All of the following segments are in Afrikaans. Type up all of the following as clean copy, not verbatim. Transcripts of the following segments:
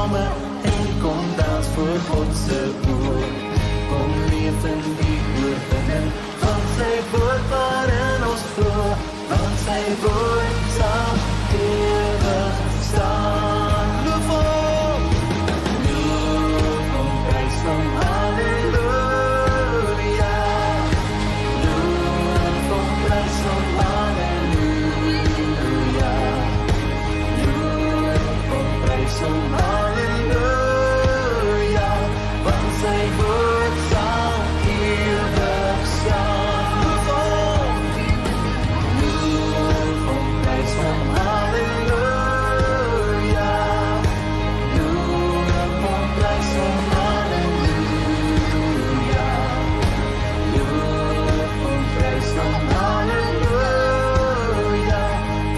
samen en kom dans voor Godse oor. Kom leef in die oorwinning van sy woord waarin ons glo, want sy woord sal ewig staan. Loof hom, prys hom, halleluja. Loof hom, prys hom, halleluja. Loof hom, prys hom, halleluja. Want sy woord sal ewig staan. Loof hom, prys hom, halleluja. Loof hom, prys hom, halleluja. Loof hom, prys hom, halleluja.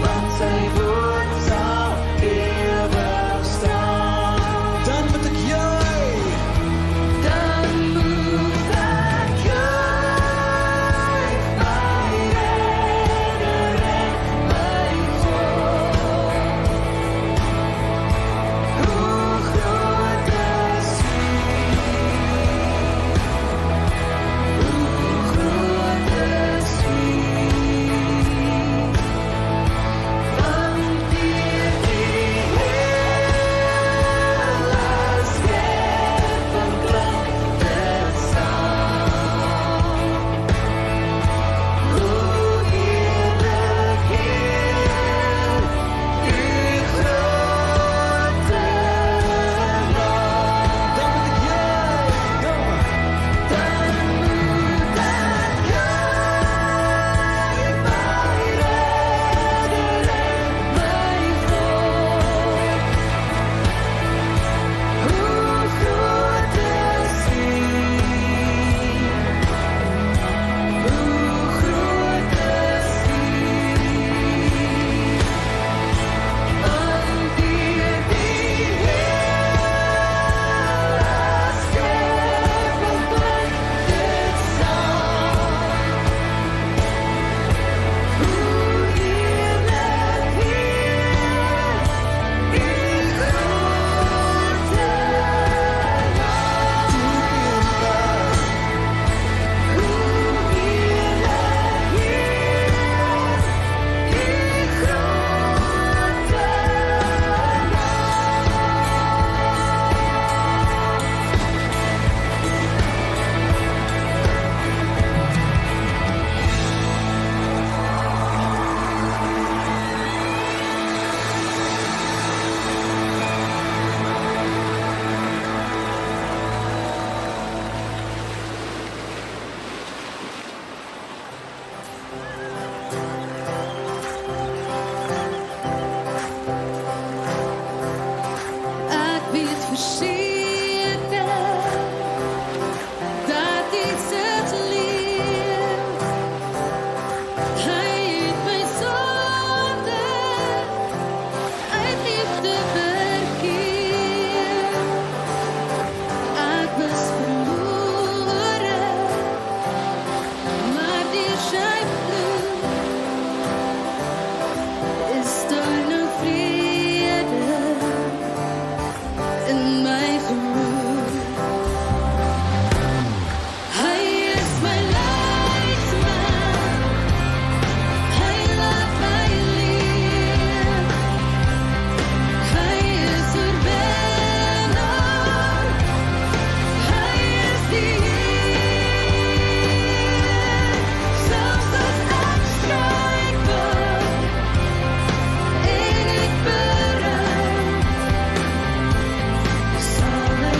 Want sy woord sal ewig staan. Dan moet ek juig. Dan moet ek juig, my redder en my God. Hoe groot is U? Hoe groot is U? Want deur die hele skepping klink dit saam. Hoe heerlik Heer, U grote naam. Dan moet ek juig, dan moet ek juig, my redder en my God. Hoe groot is U? Hoe groot is U? Want deur die hele skepping klink dit saam. Hoe heerlik Heer, U grote naam. Hoe heerlik Heer, U grote Ek weet verseker dat Jesus leef. Hy het my sonde uit liefde vergeef. Ek was verlore, maar deur sy bloed is daar nou vrede in my gemoed. Hy is my leidsman, hy laat my leef. Hy is oorwinnaar, hy is die Heer. Selfs as ek struikel en ek berou, sal hy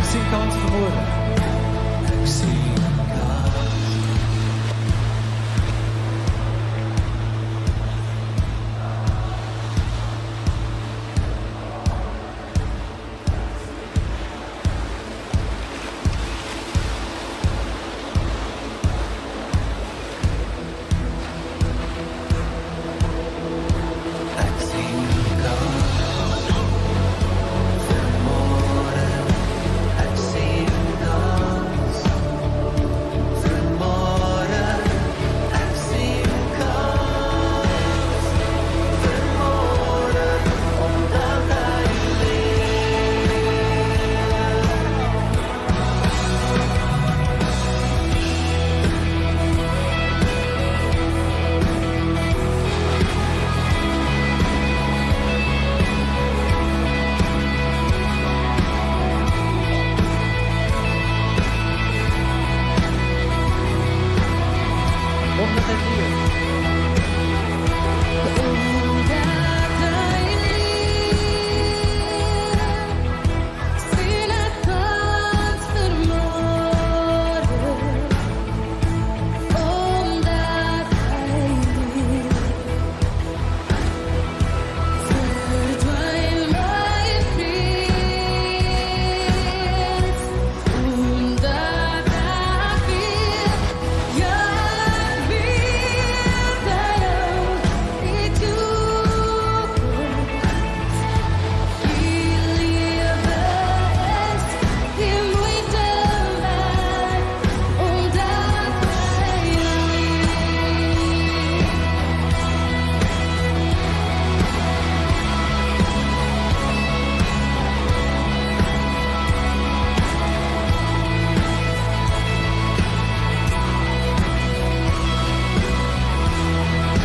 Ik zie kans vanmorgen. Ik zie kans.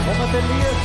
Om het te leer,